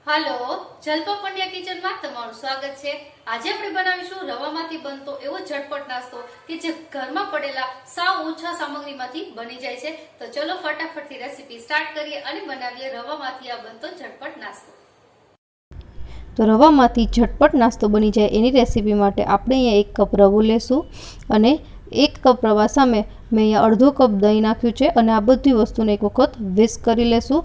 Hello Jalpa Pandya kitchen में तमाરું स्वागत है। आज આપણે બનાવીશું રવામાંથી બનતો એવો ઝટપટ નાસ્તો કે જે ઘરમાં પડેલા સાવ ઓછા સામગ્રીમાંથી બની જાય છે। તો ચલો ફટાફટથી રેસીપી સ્ટાર્ટ કરીએ અને બનાવીએ રવામાંથી આ બનતો ઝટપટ નાસ્તો। तो रवामांथी झटपट नास्तो बनी जाए एनी रेसिपी माटे आपणे अहींया 1 कप रवो लेशुं अने 1 कप रवा सामे मैं अहींया अर्धो कप दही नाख्युं छे अने आ बधी वस्तुने एक वखत विस्क करी लेशुं।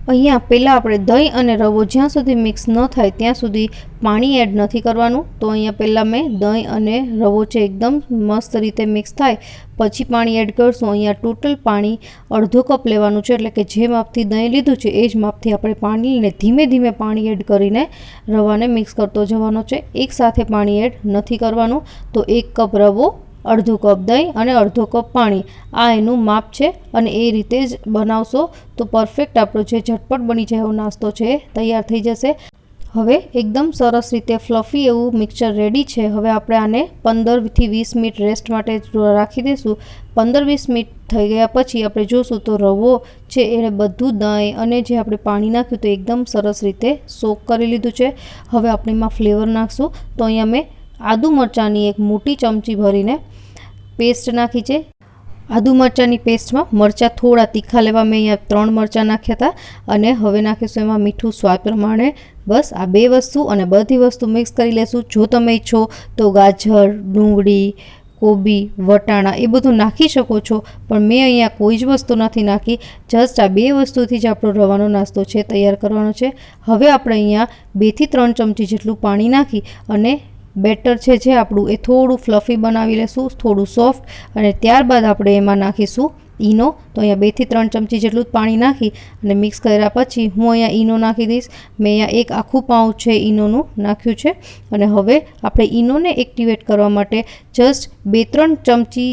अहींया पहेला आपणे दही अने रवो ज्यां सुधी मिक्स न थाय त्यां सुधी पाणी एड नथी करवानुं। तो अहींया पहेला मैं दही अने रवो छे एकदम मस्त रीते मिक्स थाय पछी पाणी एड करशुं। अहींया टोटल पाणी अर्धो कप लेवानुं छे एटले के जे मापथी दही लीधुं छे ए ज मापथी आपणे पाणी लईने धीमे धीमे पाणी एड करीने रवाने मिक्स करतो जवानो छे। एक साथे पाणी एड नथी करवानुं। तो 1 कप रवो अर्धो कप दही अने अर्धो कप पाणी आ एनुं माप छे अने ए रीते ज बनावशो तो परफेक्ट आपणो जे झटपट बनी जाय एवो नास्तो छे तैयार थई जशे। हवे एकदम सरस रीते फ्लफी एवुं मिक्सचर रेडी छे। हवे आपणे आने 15 થી 20 मिनिट रेस्ट माटे राखी देशुं। 15-20 मिनिट थई गया पछी आपणे जोशुं तो रवो छे एने बधुं दही अने जे आपणे पाणी नाख्युं तो एकदम सरस रीते सोक करी लीधुं छे। हवे आपणे एमां फ्लेवर नाखशुं। तो अहींया मैं आदू मरचानी एक मोटी चमची भरीने पेस्ट नाखी छे। आदू मरचानी पेस्ट में मरचा थोड़ा तीखा लेवा मैं अहींया 3 मरचा नाख्या था अने हवे नाखीशुं एमां मीठुं स्वाद प्रमाणे। बस आ 2 वस्तु अने बधी वस्तु मिक्स करी लेशुं। जो तमे इच्छो तो गाजर, डूंगળી, कोबी, वटाणा ए बधुं नाखी शको छो पण मैं अहींया कोई ज वस्तु नथी नाखी। जस्ट आ 2 वस्तुथी ज आपणो रवानो नास्तो छे तैयार करवानो छे। हवे आपणे अहींया 2 થી 3 चमची जेटલું पाणी नाखी अने बेटर छे जे आपणुं ए थोड़ुं फ्लफी बनावी लेशुं, थोड़ुं सॉफ्ट अने त्यारबाद आपणे एमां नाखीशुं ईनो। तो अहींया 2 થી 3 चमची जेटલું पाणी नाखी अने मिक्स कर्या पछी हूँ अहींया ईनो नाखी दईश। मैं अहींया 1 आखुं पाउच छे ईनोनुं नाख्युं छे अने हवे आपणे ईनोने एक्टिवेट करवा माटे जस्ट 2-3 चमची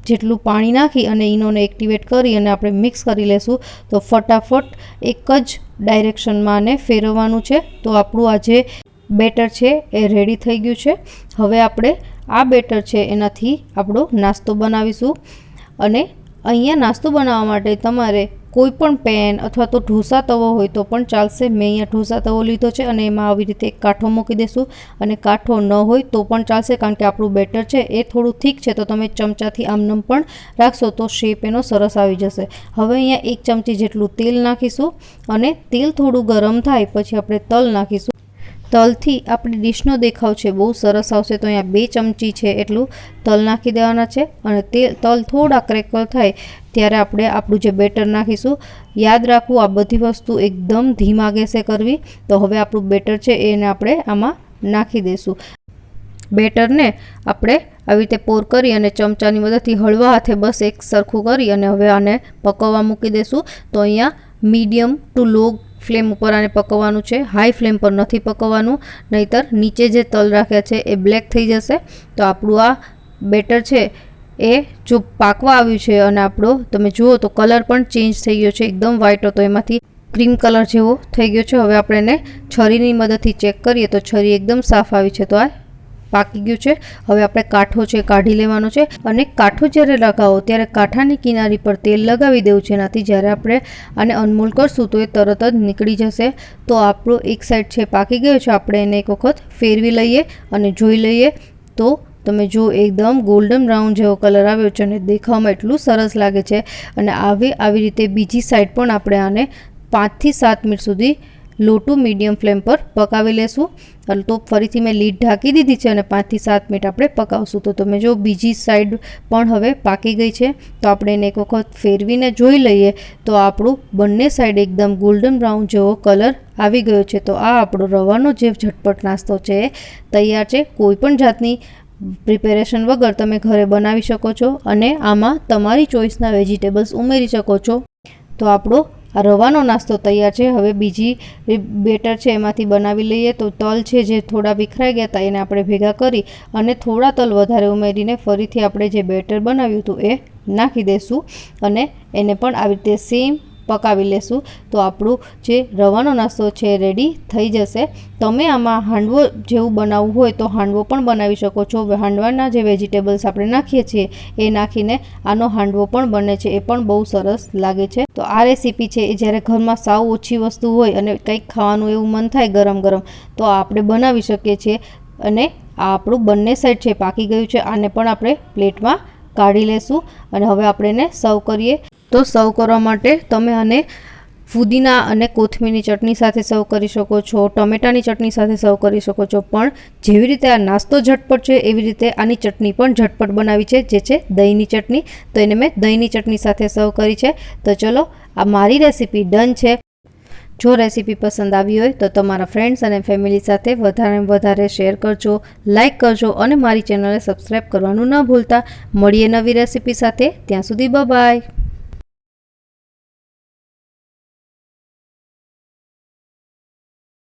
जेटલું पाणी नाखी अने ईनोने एक्टिवेट करी अने आपणे मिक्स करी लेशुं। तो फटाफट एक ज डायरेक्शनमां आने फेरववानुं छे। तो आपणुं आ जे बेटर छे ए रेडी थई गयुं छे। हवे आपणे आ बेटर छे एनाथी आपणो नास्तो बनावीशुं। अने अहींया नास्तो बनाववा माटे तमारे कोईपण पेन अथवा तो ढोसा तवो होय तो पण चालशे। मैं अहींया ढोसा तवो लीधो छे अने एमां आवी रीते एक काठो मूकी देशुं अने काठो न होय तो पण चालशे कारण के आपणुं बेटर छे ए थोड़ुं थीक छे। तो तमे चमचाथी आमनम पण राखशो तो शेप एनो सरस आवी जशे। हवे अहींया 1 चमची जेटલું तेल नाखीशुं अने तेल थोड़ुं गरम थाय पछी आपणे तल नाखीशुं। तलथी आपणी डिशनो देखाव छे बहु सरस आवशे। तो अहींया 2 चमची छे एटલું तल नाखी देवाना छे अने तल थोड़ा क्रेकल थाय त्यारे आपणे आपणुं जे बेटर नाखीशुं। याद राखवुं आ बधी वस्तु एकदम धीमा गैसे करवी। तो हवे आपणुं बेटर छे एने आपणे आमां नाखी देशुं। बेटर ने आपणे આવી રીતે પોર કરી અને ચમચાની મદદથી હળવા હાથે બસ એક સરખું કરી અને હવે આને પકવવા મૂકી દેશું। તો અહીંયા મીડિયમ ટુ લો फ्लेम पर आने पकववानुं छे। हाई फ्लेम पर नहीं पकववानुं नहींतर नीचे जे तल राख्या छे ए ब्लेक थई जशे। तो आपणुं आ बेटर छे ए जो पाकवा आव्युं छे अने आपणो तमे जुओ तो कलर पण चेन्ज थई गयो छे। एकदम व्हाइट हतो एमांथी क्रीम कलर जेवो थई गयो छे। हवे आपणे एने छरीनी मददथी चेक करीए तो छरी एकदम साफ आवी छे। तो आ पाकी गयुं छे। हवे आपणे काठो छे काढी लेवानो छे अने काठो ज्यारे लगावो त्यारे काठानी किनारी पर तेल लगावी देवुं छे। एनाथी ज्यारे आपणे आने अनमोल करशुं तो ए तरत ज निकળી जशे। तो आपणो एक साइड छे पाकी गयो छे। आपणे एने एक वखत फेरवी लईए अने जोई लईए तो तमे जो एकदम गोल्डन ब्राउन जेवो कलर आव्यो छे अने देखावमां एटलुं सरस लागे छे। अने આવી રીતે બીજી साइड पण आपणे आने 5 થી 7 मिनिट सुधी लो टू मीडियम फ्लेम पर पकावी लेशुं। तो फरीथी मैं लीड ढाकी दीधी छे अने 5 થી 7 मिनिट आपणे पकावशुं। तो तमे जो बीजी साइड पण हवे पाकी गई छे तो आपणे एने एक वखत फेरवीने जोई लईए तो आपणुं बंने साइड एकदम गोल्डन ब्राउन जेवो कलर आवी गयो छे। तो आ आपणो रवानो जे झटपट नास्तो छे तैयार छे। कोईपण जातनी प्रिपेरेशन वगर तमे घरे बनावी शको छो अने आमां तमारी चोइसना वेजिटेबल्स उमेरी शको छो। तो आपणो आ रवानो नास्तो तैयार छे। हवे बीजी बेटर छे एमांथी बनावी लईए। तो तल छे जे थोड़ा विखराई गया था एने आपणे भेगा करी अने थोड़ा तल वधारे उमेरीने फरीथी आपणे जे बेटर बनाव्युं हतुं ए नाखी देशुं अने एने पण આવી રીતે सेम પકાવી લેશું તો આપણું જે રવાનો નાસ્તો છે રેડી થઈ જશે. તમે આમાં હાંડવો જેવું બનાવવું હોય તો હાંડવો પણ બનાવી શકો છો. હાંડવાના જે વેજીટેબલ્સ આપણે નાખીએ છીએ એ નાખીને આનો હાંડવો પણ બને છે, એ પણ બહુ સરસ લાગે છે. તો આ રેસીપી છે એ જ્યારે ઘરમાં સાવ ઓછી વસ્તુ હોય અને કંઈક ખાવાનું એવું મન થાય ગરમ ગરમ તો આપણે બનાવી શકીએ છીએ. અને આ આપણું બંને સાઈડ છે પાકી ગયું છે. આને પણ આપણે પ્લેટમાં કાઢી લેશું અને હવે આપણે એને સર્વ કરીએ. તો સર્વ કરવા માટે તમે આને ફુદીના અને કોથમીરની ચટણી સાથે સર્વ કરી શકો છો, ટમેટાની ચટણી સાથે સર્વ કરી શકો છો. પણ જેવી રીતે આ નાસ્તો ઝટપટ છે એવી રીતે આની ચટણી પણ ઝટપટ બનાવી છે, જે છે દહીંની ચટણી. તો એને મેં દહીંની ચટણી સાથે સર્વ કરી છે. તો ચલો, આ મારી રેસીપી ડન છે. જો રેસીપી પસંદ આવી હોય તો તમારા ફ્રેન્ડ્સ અને ફેમિલી સાથે વધારે શેર કરજો, લાઇક કરજો અને મારી ચેનલને સબસ્ક્રાઈબ કરવાનું ન ભૂલતા. મળીએ નવી રેસીપી સાથે. ત્યાં સુધી બાય.